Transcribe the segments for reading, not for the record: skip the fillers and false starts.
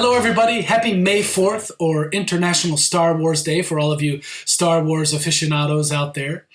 Hello everybody, happy May 4th or International Star Wars Day for all of you Star Wars aficionados out there.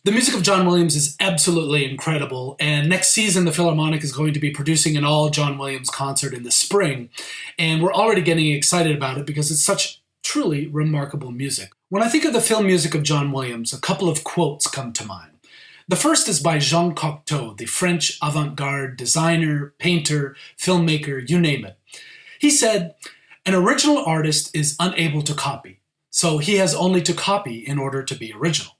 The music of John Williams is absolutely incredible, and next season the Philharmonic is going to be producing an all John Williams concert in the spring, and we're already getting excited about it because it's such truly remarkable music. When I think of the film music of John Williams, a couple of quotes come to mind. The first is by Jean Cocteau, the French avant-garde designer, painter, filmmaker, you name it. He said, "An original artist is unable to copy, so he has only to copy in order to be original."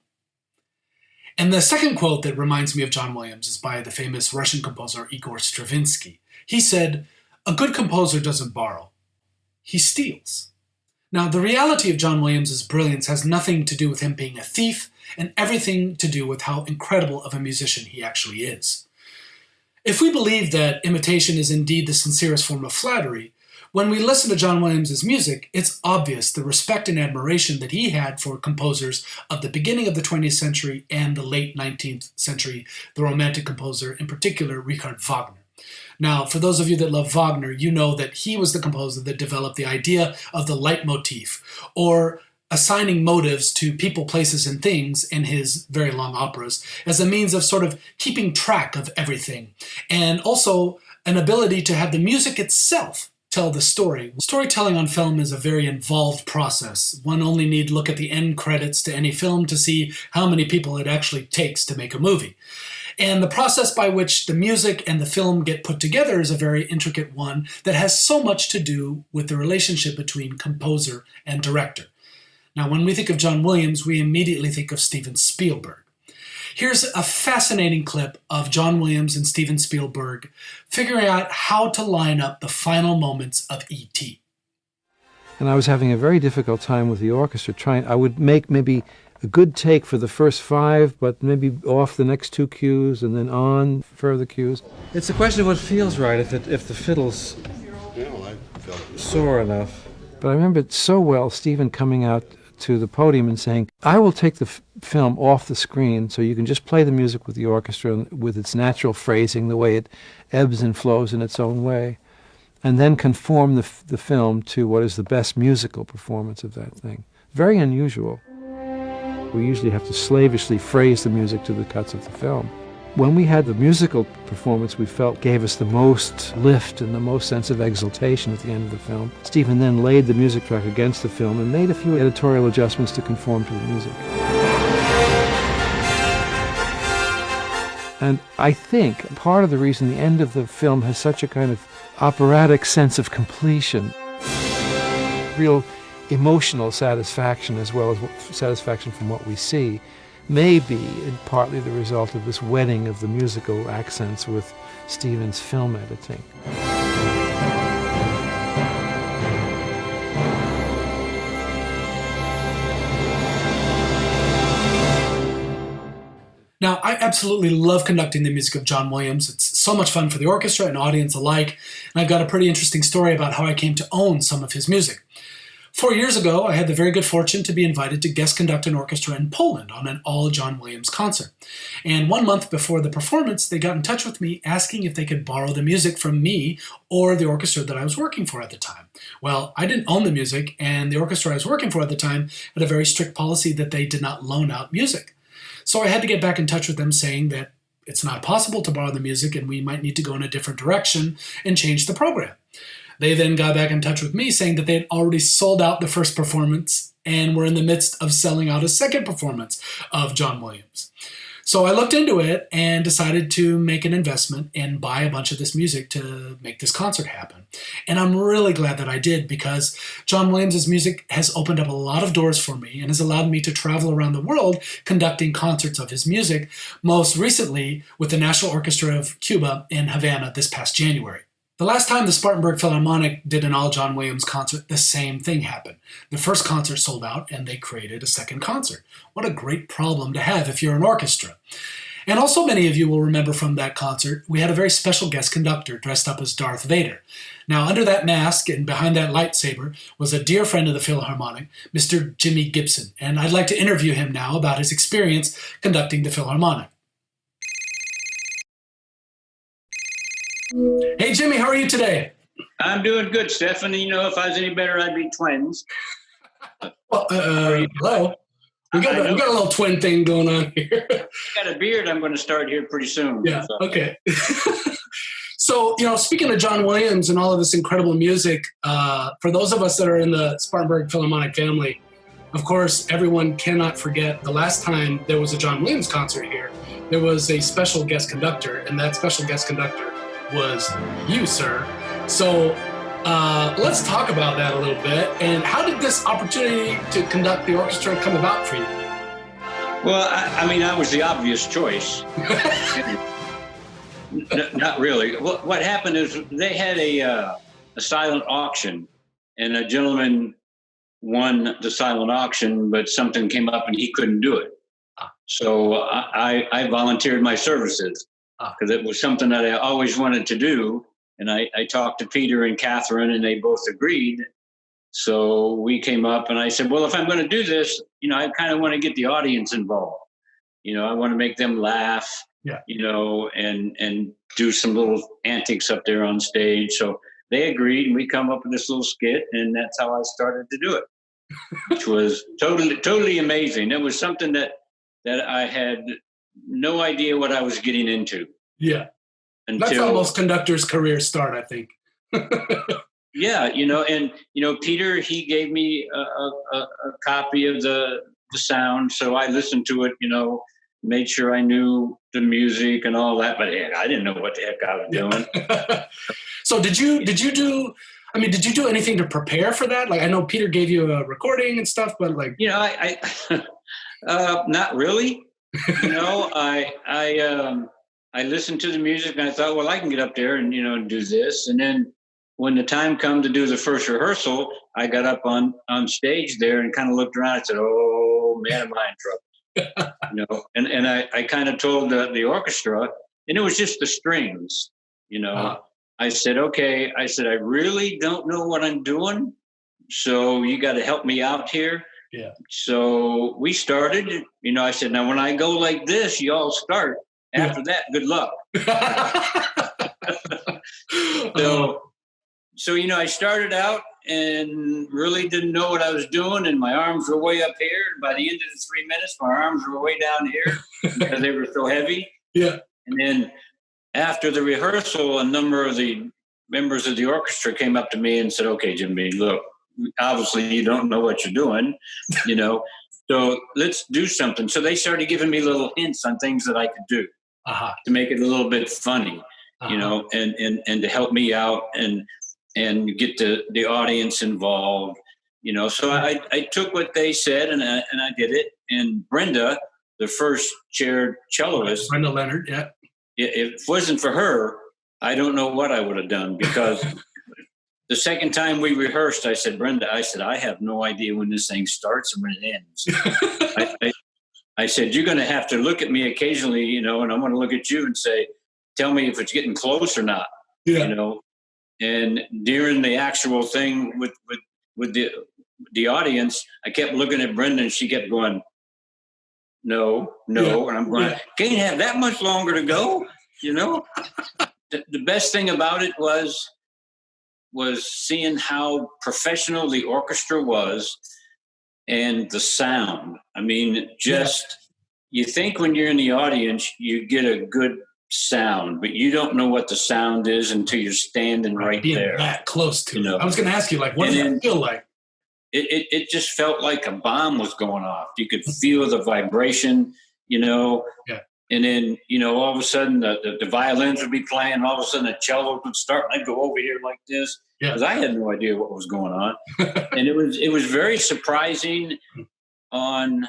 And the second quote that reminds me of John Williams is by the famous Russian composer Igor Stravinsky. He said, "A good composer doesn't borrow, he steals." Now, the reality of John Williams' brilliance has nothing to do with him being a thief and everything to do with how incredible of a musician he actually is. If we believe that imitation is indeed the sincerest form of flattery, when we listen to John Williams' music, it's obvious the respect and admiration that he had for composers of the beginning of the 20th century and the late 19th century, the Romantic composer, in particular, Richard Wagner. Now, for those of you that love Wagner, you know that he was the composer that developed the idea of the leitmotif, or assigning motives to people, places, and things in his very long operas as a means of sort of keeping track of everything, and also an ability to have the music itself tell the story. Storytelling on film is a very involved process. One only need look at the end credits to any film to see how many people it actually takes to make a movie. And the process by which the music and the film get put together is a very intricate one that has so much to do with the relationship between composer and director. Now, when we think of John Williams, we immediately think of Steven Spielberg. Here's a fascinating clip of John Williams and Steven Spielberg figuring out how to line up the final moments of E.T. And I was having a very difficult time with the orchestra. I would make maybe a good take for the first 5, but maybe off the next 2 cues and then on further cues. It's a question of what feels right, if the fiddle's sore enough. But I remember it so well, Steven coming out to the podium and saying, "I will take the film off the screen so you can just play the music with the orchestra with its natural phrasing, the way it ebbs and flows in its own way, and then conform the film to what is the best musical performance of that thing." Very unusual. We usually have to slavishly phrase the music to the cuts of the film. When we had the musical performance we felt gave us the most lift and the most sense of exultation at the end of the film, Steven then laid the music track against the film and made a few editorial adjustments to conform to the music. And I think part of the reason the end of the film has such a kind of operatic sense of completion, real emotional satisfaction as well as satisfaction from what we see, may be partly the result of this wedding of the musical accents with Steven's film editing. Now, I absolutely love conducting the music of John Williams. It's so much fun for the orchestra and audience alike, and I've got a pretty interesting story about how I came to own some of his music. 4 years ago, I had the very good fortune to be invited to guest conduct an orchestra in Poland on an all John Williams concert. And 1 month before the performance, they got in touch with me asking if they could borrow the music from me or the orchestra that I was working for at the time. Well, I didn't own the music, and the orchestra I was working for at the time had a very strict policy that they did not loan out music. So I had to get back in touch with them saying that it's not possible to borrow the music and we might need to go in a different direction and change the program. They then got back in touch with me saying that they had already sold out the first performance and were in the midst of selling out a second performance of John Williams. So I looked into it and decided to make an investment and buy a bunch of this music to make this concert happen. And I'm really glad that I did, because John Williams' music has opened up a lot of doors for me and has allowed me to travel around the world conducting concerts of his music, most recently with the National Orchestra of Cuba in Havana this past January. The last time the SpARTanburg Philharmonic did an all John Williams concert, the same thing happened. The first concert sold out and they created a second concert. What a great problem to have if you're an orchestra. And also many of you will remember from that concert, we had a very special guest conductor dressed up as Darth Vader. Now, under that mask and behind that lightsaber was a dear friend of the Philharmonic, Mr. Jimmy Gibson. And I'd like to interview him now about his experience conducting the Philharmonic. Hey, Jimmy, how are you today? I'm doing good, Stefan. You know, if I was any better, I'd be twins. Well, hello. We got a little twin thing going on here. I got a beard. I'm going to start here pretty soon. Yeah. So. Okay. So, speaking of John Williams and all of this incredible music, for those of us that are in the SpARTanburg Philharmonic family, of course, everyone cannot forget the last time there was a John Williams concert here. There was a special guest conductor, and that special guest conductor was you, sir. So let's talk about that a little bit. And how did this opportunity to conduct the orchestra come about for you? Well, I mean, I was the obvious choice. Not really. What happened is they had a silent auction, and a gentleman won the silent auction, but something came up and he couldn't do it. So I volunteered my services because it was something that I always wanted to do. And I talked to Peter and Catherine, and they both agreed. So we came up, and I said, well, if I'm going to do this, I kind of want to get the audience involved. I want to make them laugh. Yeah. And do some little antics up there on stage. So they agreed, and we come up with this little skit, and that's how I started to do it, which was totally amazing. It was something that I had no idea what I was getting into. Yeah. That's how most conductors' careers start, I think. Yeah, and Peter, he gave me a copy of the sound, so I listened to it, made sure I knew the music and all that, but I didn't know what the heck I was doing. So did you do anything to prepare for that? Like, I know Peter gave you a recording and stuff, but like, I not really. I listened to the music, and I thought, well, I can get up there and do this. And then when the time come to do the first rehearsal, I got up on stage there and kind of looked around. I said, oh man, am I in trouble? And I kind of told the orchestra, and it was just the strings, I said, okay, I really don't know what I'm doing, so you got to help me out here. Yeah. So we started, I said, now when I go like this, you all start. After that, good luck. So I started out and really didn't know what I was doing, and my arms were way up here. And by the end of the 3 minutes, my arms were way down here because they were so heavy. Yeah. And then after the rehearsal, a number of the members of the orchestra came up to me and said, okay, Jimmy, look, obviously you don't know what you're doing, so let's do something. So they started giving me little hints on things that I could do to make it a little bit funny, and to help me out and get the audience involved, So I took what they said and I did it. And Brenda, the first chair celloist, Brenda Leonard, yeah. If it wasn't for her, I don't know what I would have done, because the second time we rehearsed, I said, Brenda, I have no idea when this thing starts and when it ends. I said, you're going to have to look at me occasionally, and I'm going to look at you and say, tell me if it's getting close or not, And during the actual thing with the audience, I kept looking at Brenda, and she kept going, no. And I'm going, can't you have that much longer to go? The best thing about it was seeing how professional the orchestra was and the sound. I mean, you think when you're in the audience, you get a good sound, but you don't know what the sound is until you're standing right there. That close to it. I was going to ask you, like, what does it feel like? It just felt like a bomb was going off. You could feel the vibration, Yeah. And then, all of a sudden the violins would be playing, and all of a sudden the cello would start, and I'd go over here like this, because I had no idea what was going on. And it was very surprising on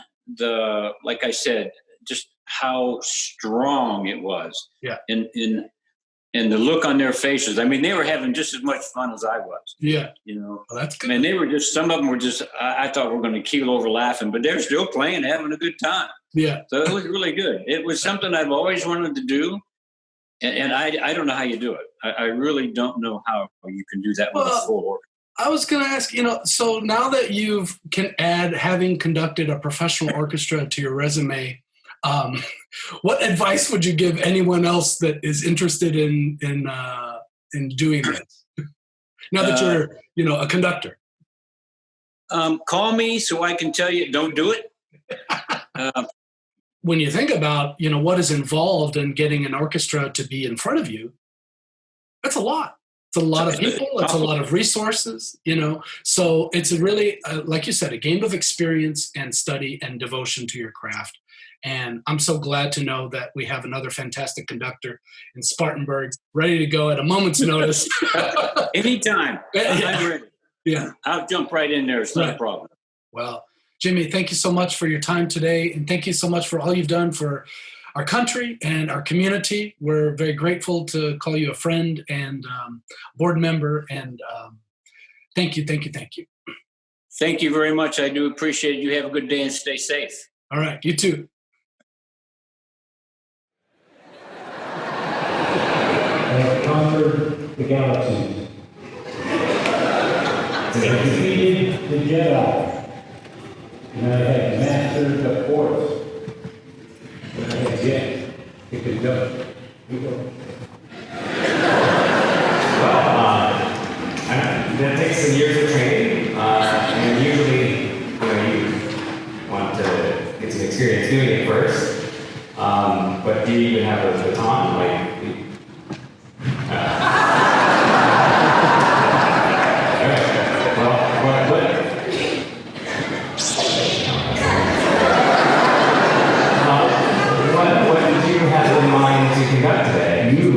like I said, just how strong it was. Yeah. And the look on their faces. I mean, they were having just as much fun as I was. Yeah. Well, that's good. And they were some of them were just, I thought we were going to keel over laughing, but they're still playing, having a good time. Yeah. So it was really good. It was something I've always wanted to do. And I don't know how you do it. I really don't know how you can do that with a full orchestra. I was going to ask, so now that you can add having conducted a professional orchestra to your resume, what advice would you give anyone else that is interested in doing this? Now that you're, a conductor. Call me so I can tell you, don't do it. When you think about, what is involved in getting an orchestra to be in front of you, that's a lot. It's a lot of people. It's a lot of resources, So it's really, like you said, a game of experience and study and devotion to your craft. And I'm so glad to know that we have another fantastic conductor in SpARTanburg ready to go at a moment's notice. Anytime. I'm ready. Yeah. I'll jump right in there. It's not a problem. Well, Jimmy, thank you so much for your time today. And thank you so much for all you've done for our country and our community. We're very grateful to call you a friend and board member. And thank you. Thank you very much. I do appreciate it. You have a good day and stay safe. All right. You too. They have conquered the galaxies. They have defeated the Jedi. And I have mastered the Force. And I have yet to conduct the that takes some years of training, and usually, you want to get some experience doing it first. But do you even have a baton? What did you have in mind to conduct today? You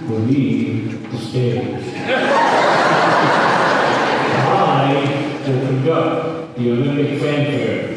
will lead the stage. I will conduct the Olympic fanfare.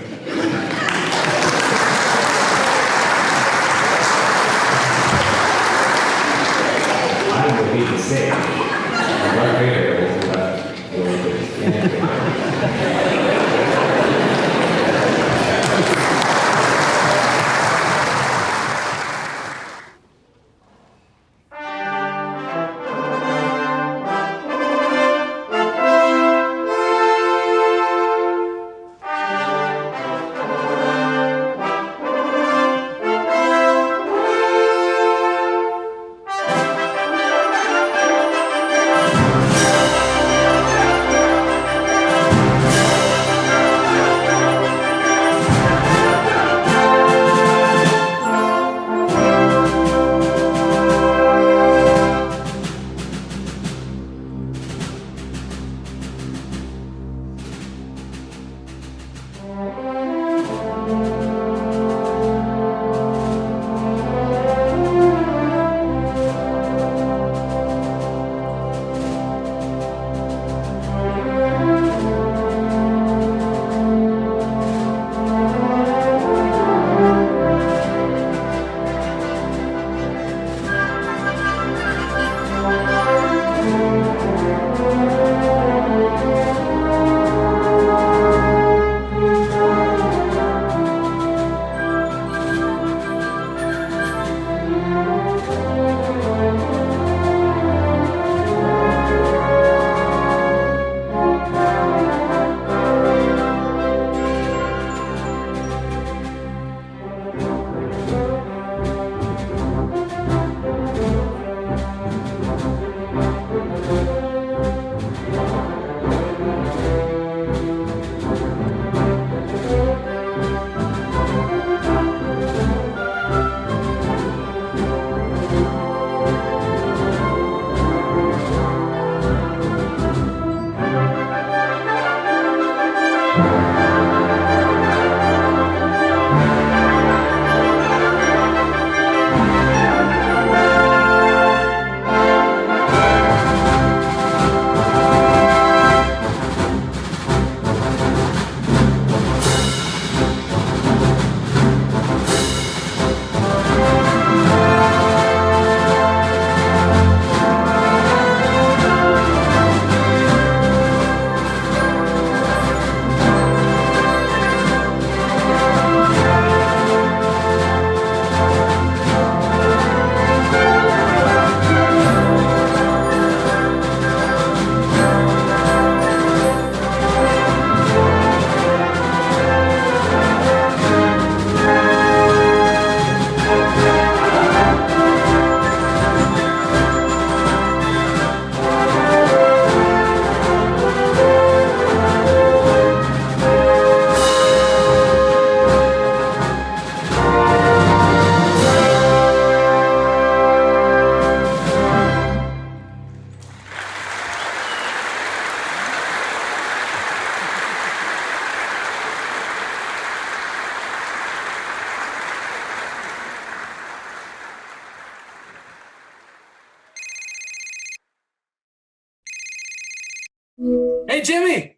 Hey, Jimmy.